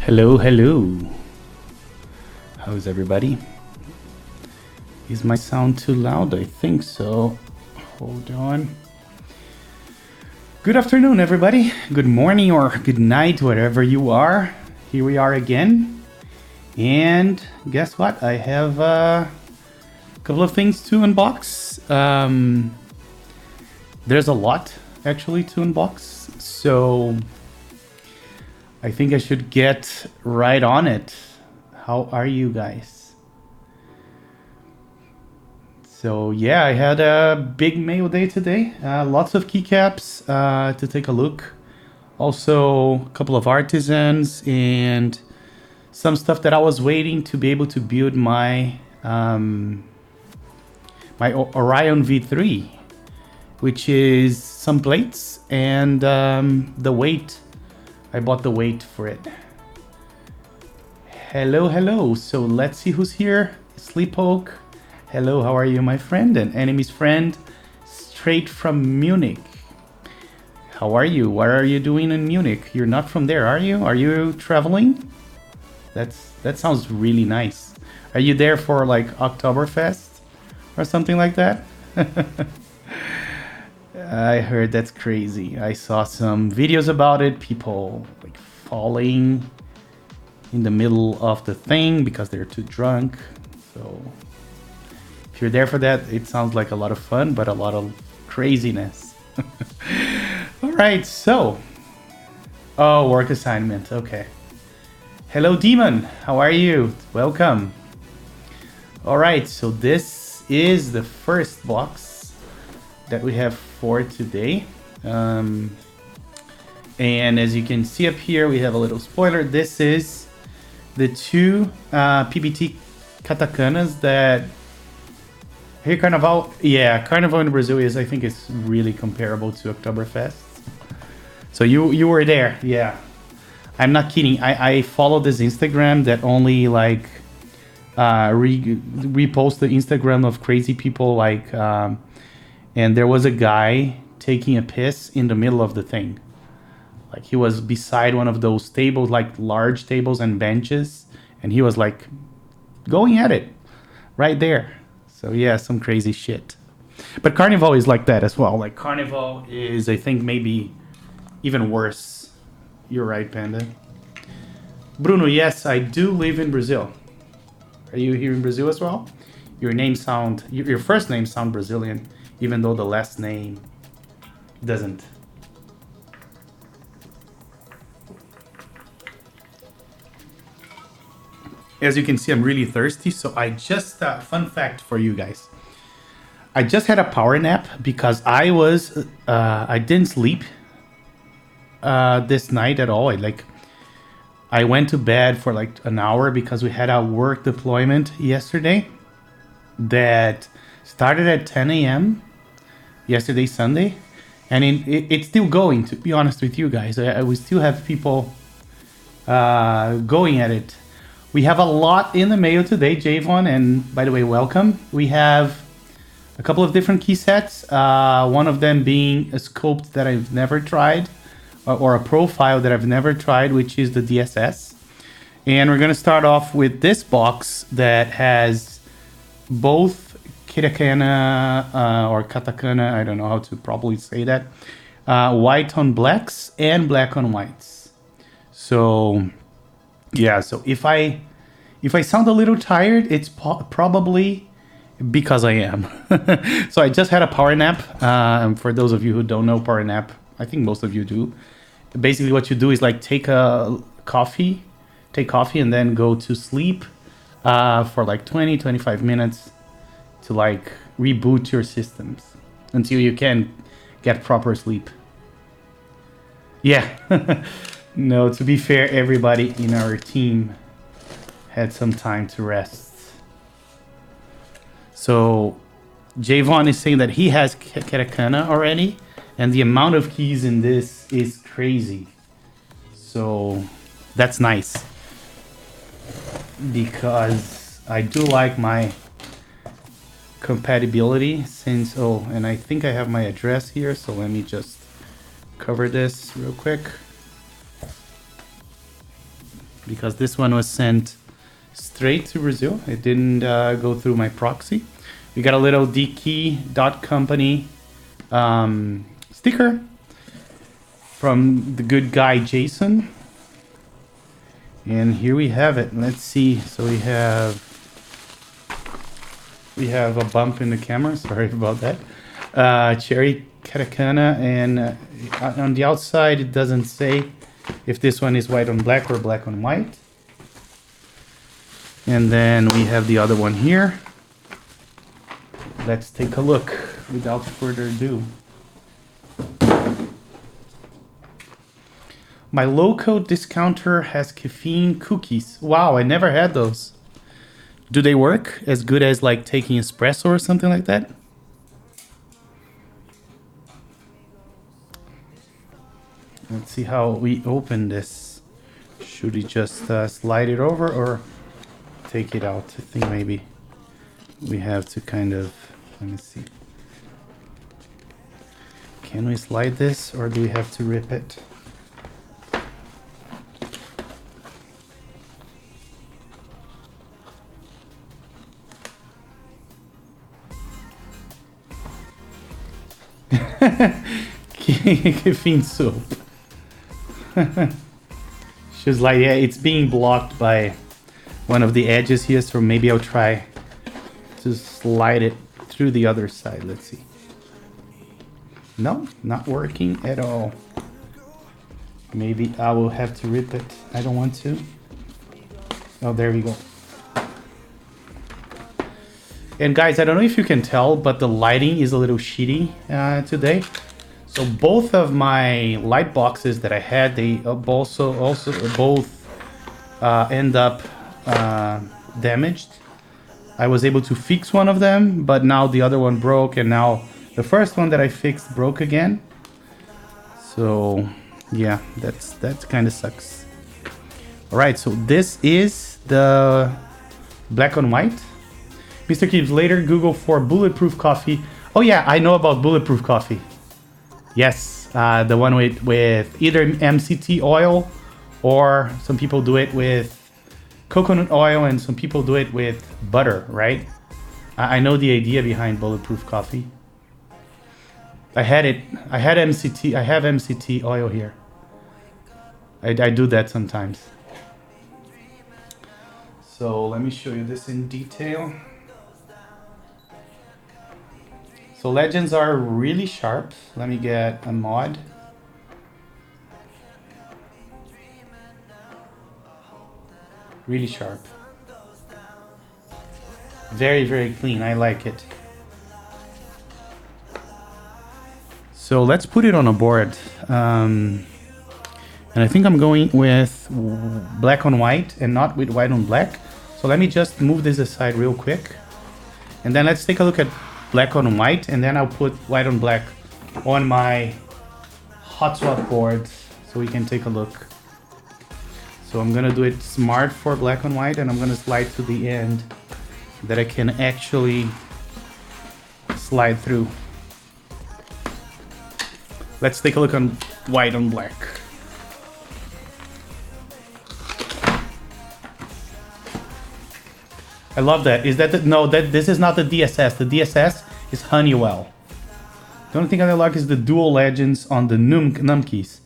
Hello, hello. How's everybody? Is my sound too loud? I think so. Hold on. Good afternoon, everybody. Good morning or good night, wherever you are. Here we are again. And guess what? I have a couple of things to unbox. There's a lot, actually, to unbox. So I think I should get right on it. How are you guys? So yeah, I had a big mail day today. Lots of keycaps to take a look. Also a couple of artisans and some stuff that I was waiting to be able to build my my Orion V3, which is some plates and the weight. I bought the weight for it. Hello, hello. So let's see who's here. Sleepoke. Hello, how are you, my friend? And enemy's friend, straight from Munich. How are you? What are you doing in Munich? You're not from there, are you? Are you traveling? That sounds really nice. Are you there for like Oktoberfest or something like that? I heard that's crazy. I saw some videos about it. People like falling in the middle of the thing because they're too drunk. So if you're there for that, it sounds like a lot of fun, but a lot of craziness. All right, so. Oh, work assignment. Okay. Hello, Demon. How are you? Welcome. All right, so this is the first box that we have for today. And as you can see up here, we have a little spoiler. This is the two PBT Katakanas that here Carnival. Yeah, Carnival in Brazil is, I think, it's really comparable to Oktoberfest. So you were there, yeah. I'm not kidding. I follow this Instagram that only like repost the Instagram of crazy people like. And there was a guy taking a piss in the middle of the thing. Like he was beside one of those tables, like large tables and benches. And he was like going at it right there. So yeah, some crazy shit. But Carnival is like that as well. Like Carnival is, I think, maybe even worse. You're right, Panda. Bruno, yes, I do live in Brazil. Are you here in Brazil as well? Your first name sound Brazilian, even though the last name doesn't. As you can see, I'm really thirsty, so I just, fun fact for you guys. I just had a power nap because I didn't sleep this night at all. I went to bed for like an hour because we had a work deployment yesterday that started at 10 a.m. yesterday, Sunday, and it's still going, to be honest with you guys. We still have people going at it. We have a lot in the mail today, Javon, and by the way, welcome. We have a couple of different key sets, one of them being a scope that I've never tried, or a profile that I've never tried, which is the DSS. And we're going to start off with this box that has both Katakana or Katakana, I don't know how to properly say that, white on blacks and black on whites. So yeah, so if I sound a little tired, it's probably because I am. So I just had a power nap. For those of you who don't know power nap, I think most of you do. Basically what you do is like take coffee and then go to sleep for like 20-25 minutes to like reboot your systems until you can get proper sleep. Yeah. No, to be fair, everybody in our team had some time to rest. So Javon is saying that he has Katakana already, and the amount of keys in this is crazy. So that's nice, because I do like my compatibility since, and I think I have my address here, so let me just cover this real quick. because this one was sent straight to Brazil. It didn't go through my proxy. We got a little dkey.company sticker from the good guy Jason. And here we have it. Let's see. So we have a bump in the camera. Sorry about that. Cherry Katakana, and on the outside it doesn't say if this one is white on black or black on white. And then we have the other one here. Let's take a look without further ado. My local discounter has caffeine cookies. Wow, I never had those. Do they work as good as like taking espresso or something like that? Let's see how we open this. Should we just slide it over or take it out? I think maybe we have to kind of, let me see. Can we slide this or do we have to rip it? Caffeine soup. She's like, yeah, it's being blocked by one of the edges here, so maybe I'll try to slide it through the other side. Let's see. No, not working at all. Maybe I will have to rip it. I don't want to. Oh, there we go. And guys, I don't know if you can tell, but the lighting is a little shitty today. So both of my light boxes that I had, they both end up damaged. I was able to fix one of them, but now the other one broke, and now the first one that I fixed broke again. So yeah, that kind of sucks. All right, so this is the black on white. Mr. Keeps, later Google for bulletproof coffee. Oh yeah, I know about bulletproof coffee. Yes, the one with either MCT oil, or some people do it with coconut oil, and some people do it with butter, right? I know the idea behind bulletproof coffee. I had it. I had MCT. I have MCT oil here. I do that sometimes. So let me show you this in detail. So legends are really sharp. Let me get a mod. Really sharp. Very, very clean. I like it. So let's put it on a board. And I think I'm going with black on white and not with white on black. So let me just move this aside real quick. And then let's take a look at black on white, and then I'll put white on black on my hot swap board so we can take a look. So I'm gonna do it smart for black on white, and I'm gonna slide to the end that I can actually slide through. Let's take a look on white on black. I love that. Is that no? This is not the DSS. The DSS is Honeywell. The only thing I like is the dual legends on the num keys.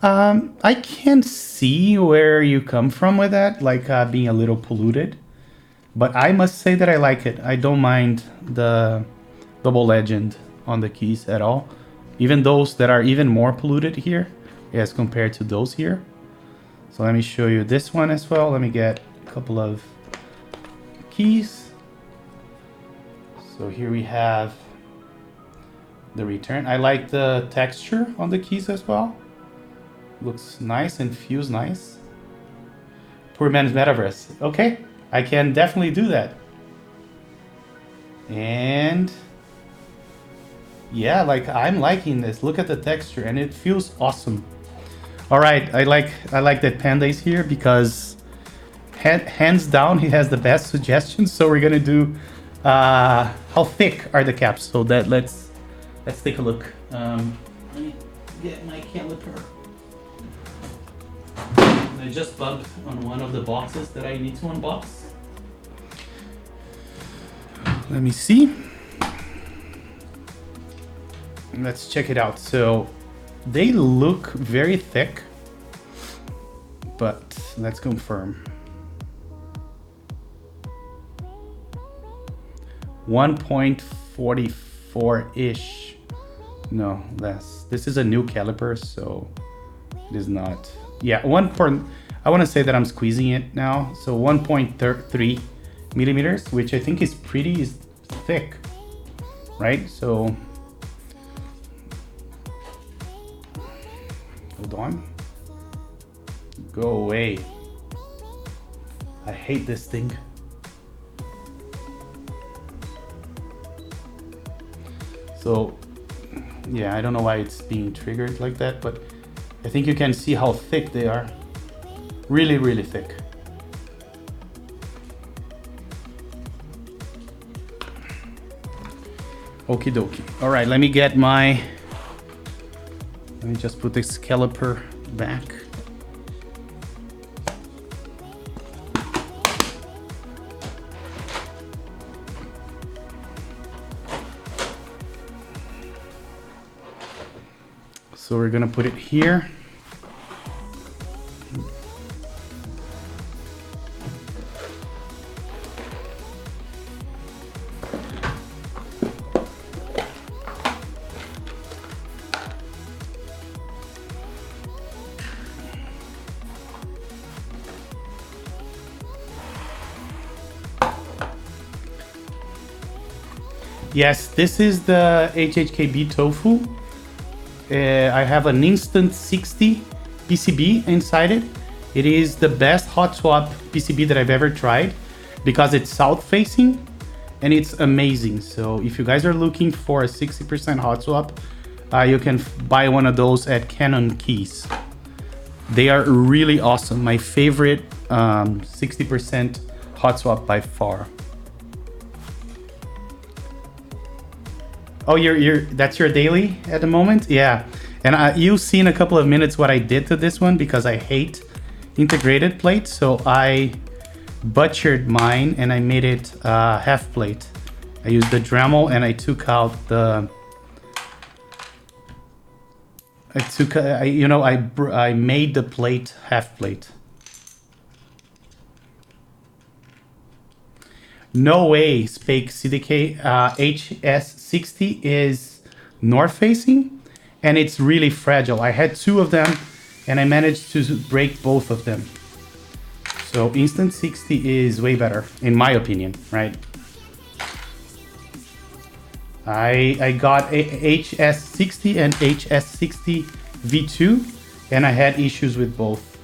I can see where you come from with that, like being a little polluted, but I must say that I like it. I don't mind the double legend on the keys at all, even those that are even more polluted here as compared to those here. So let me show you this one as well. Let me get a couple of keys. So here we have the return. I like the texture on the keys as well. Looks nice and feels nice. Poor man's metaverse. Okay, I can definitely do that. And yeah, like I'm liking this. Look at the texture and it feels awesome. All right, I like that Panda is here because hands down he has the best suggestions. So we're gonna do how thick are the caps. So that let's take a look. Let me get my caliper. I just bumped on one of the boxes that I need to unbox. Let me see. Let's check it out. So they look very thick, but let's confirm. 1.44-ish. No, less. This is a new caliper, so it is not. Yeah, I want to say that I'm squeezing it now. So 1.3 millimeters, which I think is pretty thick, right? So hold on. Go away. I hate this thing. So yeah, I don't know why it's being triggered like that, but I think you can see how thick they are. Really, really thick. Okie dokie. All right, let me just put this caliper back. So we're gonna put it here. Yes, this is the HHKB tofu. I have an instant 60 PCB inside it. It is the best hot swap PCB that I've ever tried because it's south facing and it's amazing. So if you guys are looking for a 60% hot swap, you can buy one of those at Canon Keys. They are really awesome. My favorite 60% hot swap by far. Oh, that's your daily at the moment? Yeah. And you've seen a couple of minutes what I did to this one because I hate integrated plates. So I butchered mine and I made it half plate. I used the Dremel and I took out the... I made the plate half plate. No way, Spake CDK. HS60 is north facing and it's really fragile. I had two of them and I managed to break both of them. So Instant 60 is way better, in my opinion, right? I got HS60 and HS60 V2 and I had issues with both.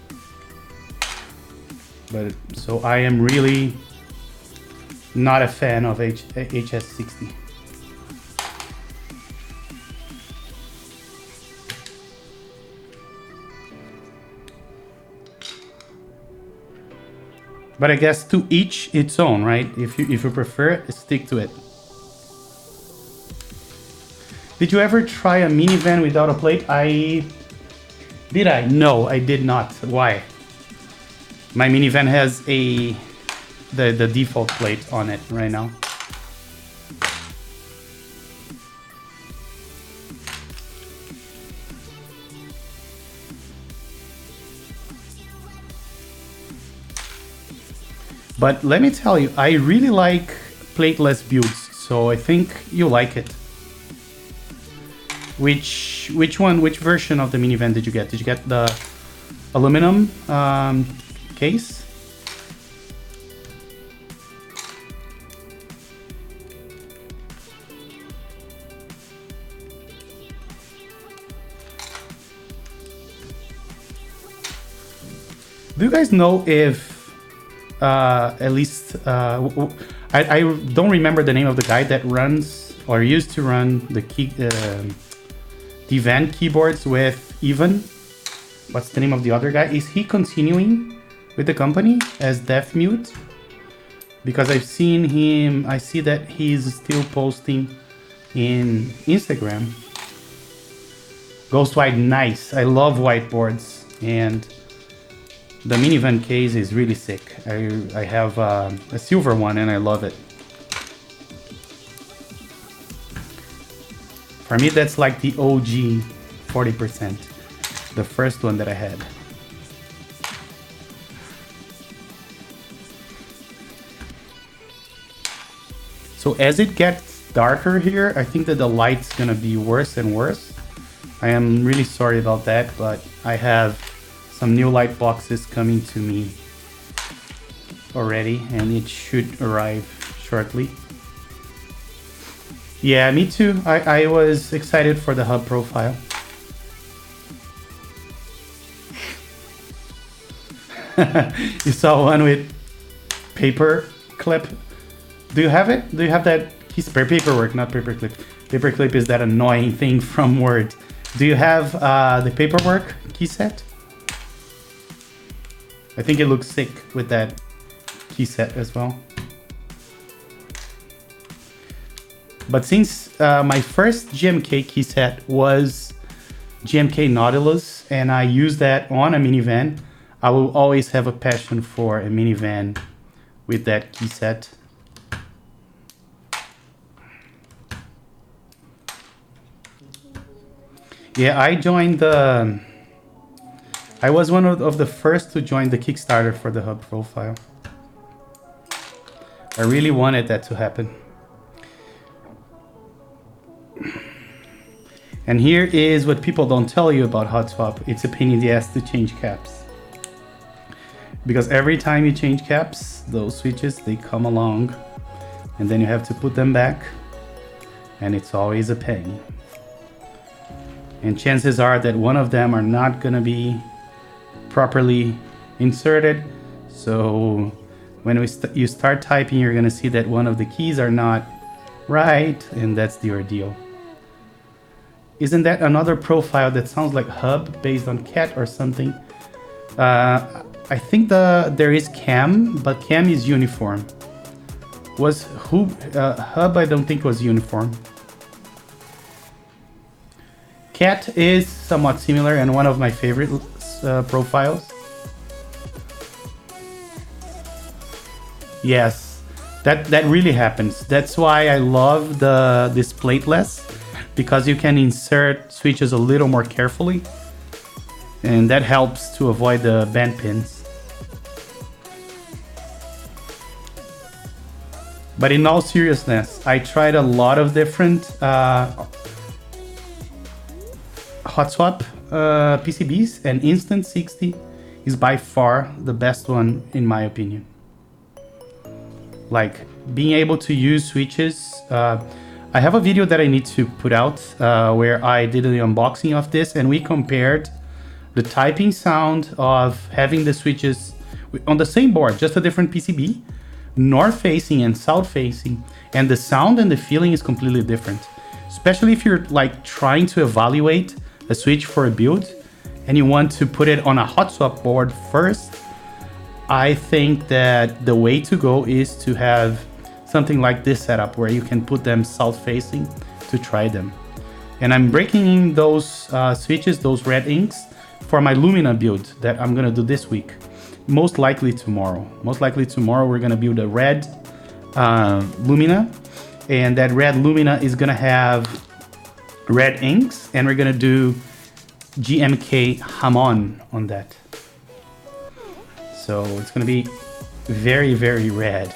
But so I am really not a fan of HS60. But I guess to each its own, right? If you prefer it, stick to it. Did you ever try a minivan without a plate? Did I? No, I did not. Why? My minivan has the default plate on it right now. But let me tell you, I really like plateless builds, so I think you like it. Which version of the minivan did you get? Did you get the aluminum case? Do you guys know if at least I don't remember the name of the guy that runs or used to run the van keyboards with Even? What's the name of the other guy? Is he continuing with the company as Deaf Mute? Because I've seen him, I see that he's still posting in Instagram. Ghost White, nice. I love whiteboards. And The minivan case is really sick. I have a silver one and I love it. For me, that's like the OG 40%, the first one that I had. So as it gets darker here, I think that the light's gonna be worse and worse. I am really sorry about that, but I have some new light boxes coming to me already, and it should arrive shortly. Yeah, me too. I was excited for the hub profile. You saw one with paper clip. Do you have it? Do you have that? He's paperwork, not paperclip. Paperclip is that annoying thing from Word. Do you have the paperwork key set? I think it looks sick with that key set as well. But since my first GMK key set was GMK Nautilus and I use that on a minivan, I will always have a passion for a minivan with that key set. Yeah, I joined the... I was one of the first to join the Kickstarter for the hub profile. I really wanted that to happen. And here is what people don't tell you about hot swap. It's a pain in the ass to change caps. Because every time you change caps, those switches, they come along. And then you have to put them back. And it's always a pain. And chances are that one of them are not gonna be properly inserted. So when you start typing, you're gonna see that one of the keys are not right, and that's the ordeal. Isn't that another profile that sounds like hub based on cat or something? I think there is cam, but cam is uniform. Was hub? I don't think was uniform. Cat is somewhat similar and one of my favorite profiles. Yes, that really happens. That's why I love this plateless, because you can insert switches a little more carefully, and that helps to avoid the bend pins. But in all seriousness, I tried a lot of different hot swap PCBs, and Instant 60 is by far the best one in my opinion. Like being able to use switches. I have a video that I need to put out where I did the unboxing of this, and we compared the typing sound of having the switches on the same board, just a different PCB, north facing and south facing, and the sound and the feeling is completely different. Especially if you're like trying to evaluate a switch for a build and you want to put it on a hot swap board first, I think that the way to go is to have something like this setup where you can put them south facing to try them. And I'm breaking those switches, those red inks, for my Lumina build that I'm gonna do this week. Most likely tomorrow. Most likely tomorrow we're gonna build a red Lumina, and that red Lumina is gonna have red inks, and we're gonna do GMK Hamon on that. So it's gonna be very, very red.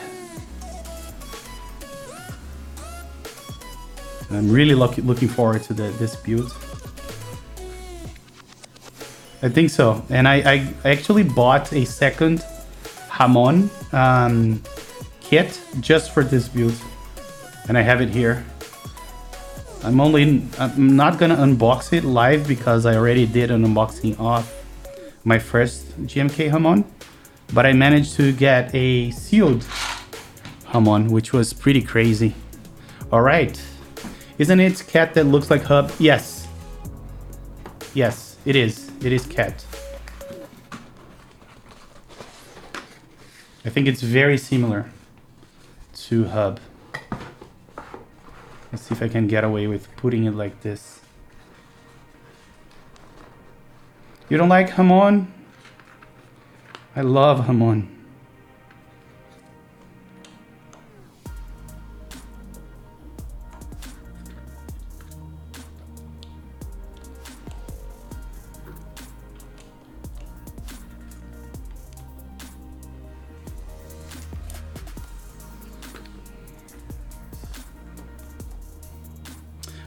And I'm really looking forward to this build. I think so. And I actually bought a second Hamon kit just for this build, and I have it here. I'm not gonna unbox it live because I already did an unboxing of my first GMK Hamon, but I managed to get a sealed Hamon, which was pretty crazy. All right, isn't it cat that looks like hub? Yes, yes, it is. It is cat. I think it's very similar to hub. Let's see if I can get away with putting it like this. You don't like Hamon? I love Hamon.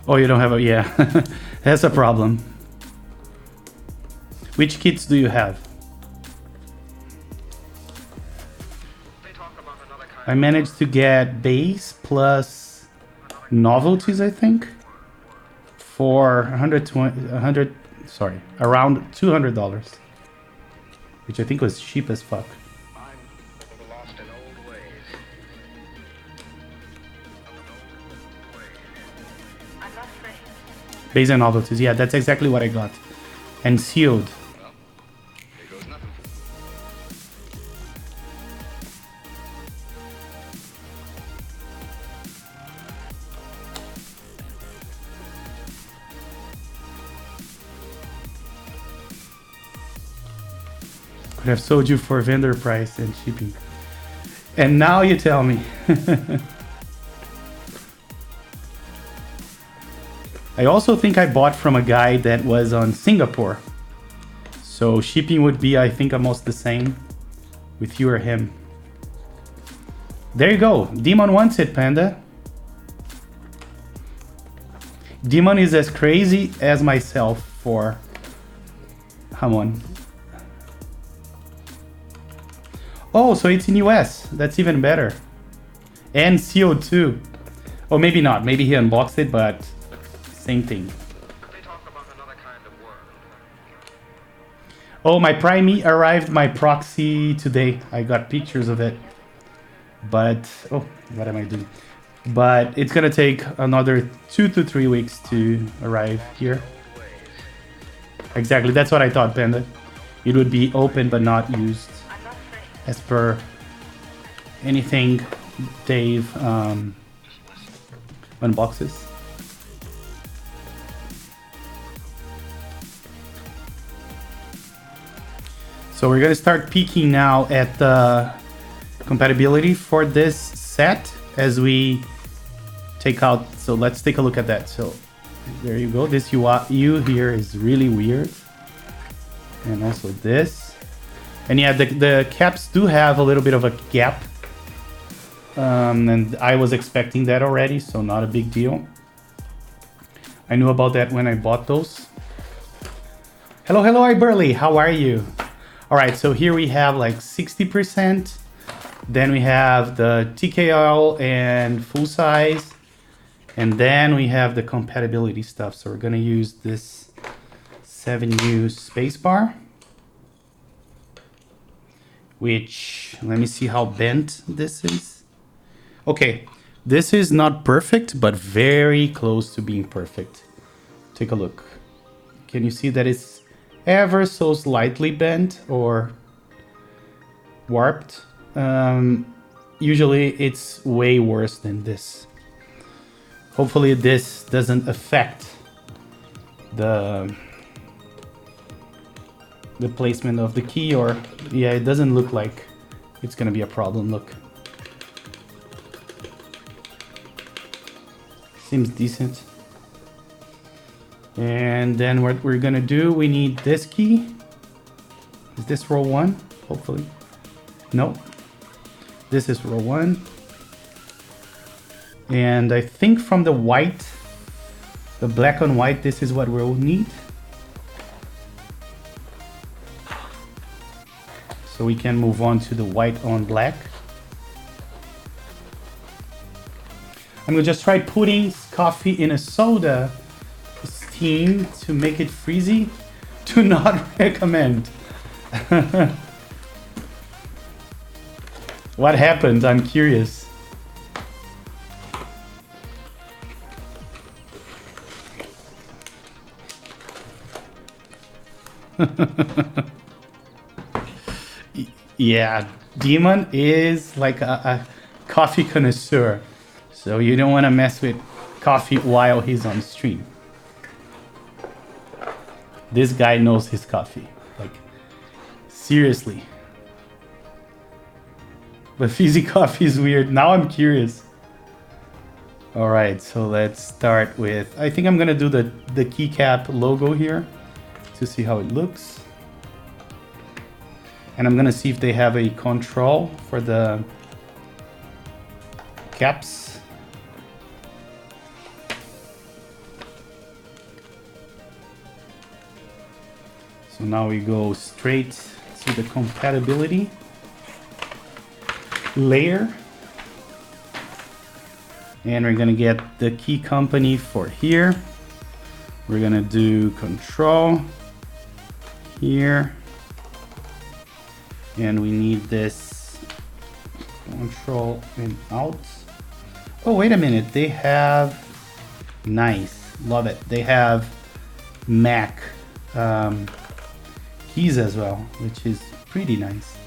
Oh, you don't have a... Yeah, that's a problem. Which kits do you have? I managed to get base plus novelties, I think, for around $200, which I think was cheap as fuck. Base and novelties, yeah, that's exactly what I got. And sealed. Could have sold you for vendor price and shipping. And now you tell me. I also think I bought from a guy that was on Singapore. So shipping would be, I think, almost the same with you or him. There you go. Demon wants it, Panda. Demon is as crazy as myself for Hamon. Oh, so it's in US. That's even better. And CO2. Oh, maybe not. Maybe he unboxed it, but same thing. Oh, my Prime arrived, my proxy today. I got pictures of it. But, oh, what am I doing? But it's gonna take another 2 to 3 weeks to arrive here. Exactly, that's what I thought, Panda. It would be open but not used. As per anything Dave unboxes. So we're gonna start peeking now at the compatibility for this set as we take out. So let's take a look at that. So there you go. This U here is really weird, and also this. And yeah, the caps do have a little bit of a gap. And I was expecting that already, so not a big deal. I knew about that when I bought those. Hello, iBurley, how are you? All right, so here we have like 60%. Then we have the TKL and full size. And then we have the compatibility stuff. So we're gonna use this 7U spacebar. Which, let me see how bent this is. Okay, this is not perfect, but very close to being perfect. Take a look. Can you see that it's ever so slightly bent or warped? Usually it's way worse than this. Hopefully this doesn't affect the placement of the key, or yeah, it doesn't look like it's gonna be a problem. Look, seems decent. And then what we're gonna do, we need this key. Is this row 1? Hopefully. No, this is row 1. And I think from the white, the black on white, this is what we'll need. So we can move on to the white on black. I'm gonna just try putting coffee in a soda steam to make it freezy. Do not recommend. What happened? I'm curious. Yeah, Demon is like a coffee connoisseur, so you don't want to mess with coffee while he's on stream. This guy knows his coffee, like seriously. But fizzy coffee is weird. Now I'm curious. All right, so let's start with, I think I'm gonna do the keycap logo here to see how it looks. And I'm gonna see if they have a control for the caps. So now we go straight to the compatibility layer. And we're gonna get the key company for here. We're gonna do control here. And we need this control and out. Oh, wait a minute. They have, nice, love it. They have Mac keys as well, which is pretty nice.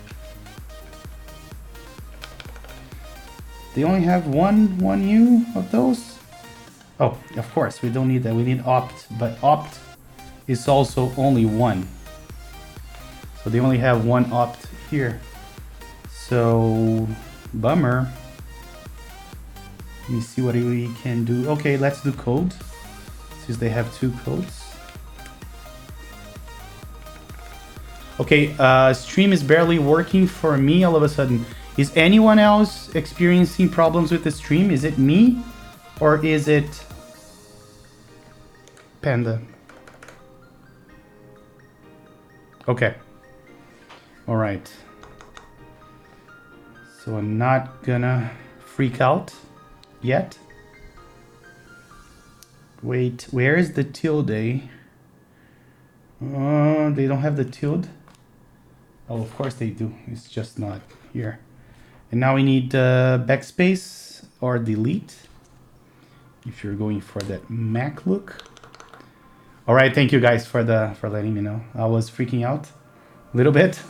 They only have one U of those. Oh, of course, we don't need that. We need opt, but opt is also only one. So they only have one opt here. So, bummer. Let me see what we can do. Okay, let's do code, since they have two codes. Okay, stream is barely working for me all of a sudden. Is anyone else experiencing problems with the stream? Is it me or is it Panda? Okay. All right. So I'm not gonna freak out yet. Wait, where is the tilde? They don't have the tilde. Oh, of course they do. It's just not here. And now we need backspace or delete if you're going for that Mac look. All right, thank you guys for letting me know. I was freaking out a little bit.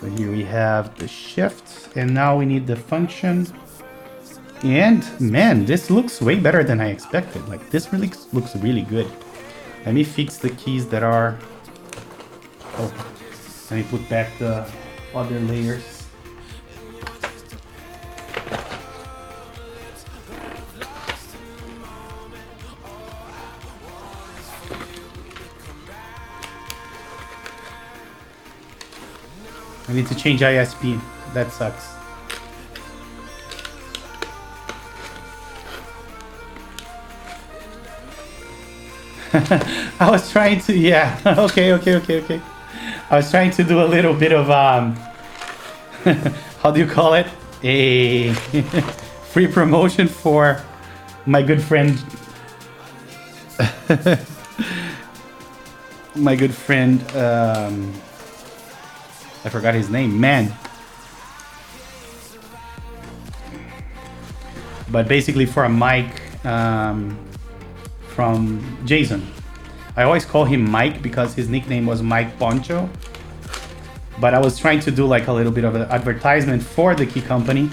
So here we have the shift, and now we need the function. And man, this looks way better than I expected. Like, this really looks really good. Let me fix the keys that are. Oh, let me put back the other layers. I need to change ISP. That sucks. I was trying to, yeah. Okay. I was trying to do a little bit of, how do you call it? A free promotion for my good friend. My good friend, I forgot his name, man. But basically for a mic from Jason. I always call him Mike because his nickname was Mike Poncho. But I was trying to do like a little bit of an advertisement for the key company.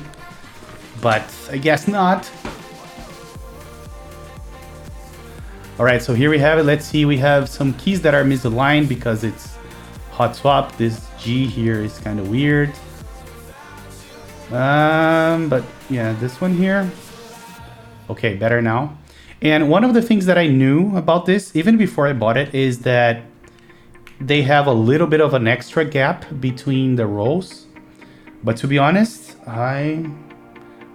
But I guess not. All right, so here we have it. Let's see, we have some keys that are misaligned because it's hot swap. This G here is kind of weird. But yeah, this one here. Okay, better now. And one of the things that I knew about this, even before I bought it, is that they have a little bit of an extra gap between the rows. But to be honest, I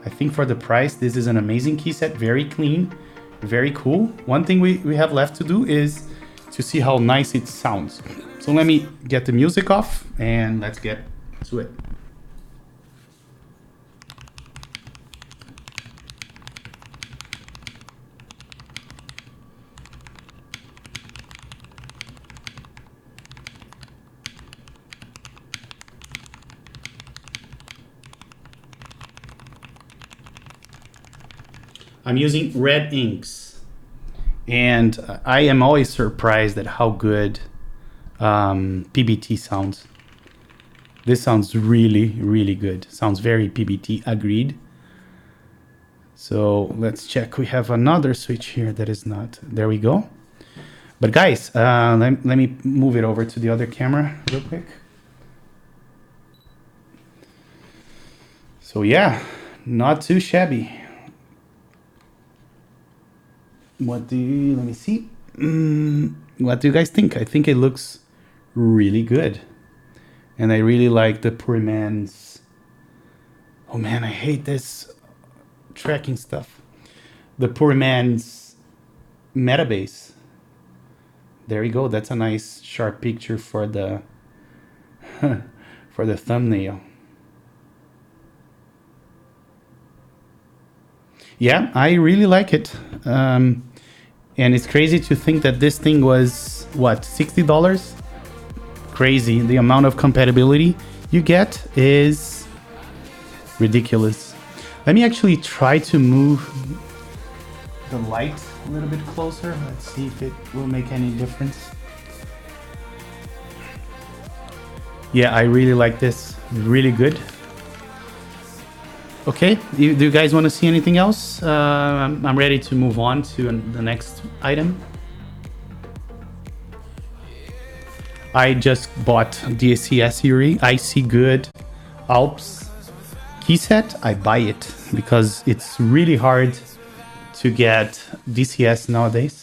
think for the price, this is an amazing key set. Very clean, very cool. One thing we have left to do is to see how nice it sounds. So let me get the music off and let's get to it. I'm using red inks, and I am always surprised at how good PBT sounds. This sounds really, really good. Sounds very PBT, agreed. So let's check. We have another switch here that is not. There we go. But guys, let me move it over to the other camera real quick. So yeah, not too shabby. Let me see. What do you guys think? I think it looks really good. And I really like the poor man's... Oh man, I hate this tracking stuff. The poor man's metabase. There you go. That's a nice sharp picture for the for the thumbnail. Yeah, I really like it. And it's crazy to think that this thing was, what, $60? Crazy. The amount of compatibility you get is ridiculous. Let me actually try to move the light a little bit closer. Let's see if it will make any difference. Yeah, I really like this. Really good. Okay, do you guys want to see anything else? I'm ready to move on to the next item. I just bought DCS Yuri. I see good Alps keyset. I buy it because it's really hard to get DCS nowadays.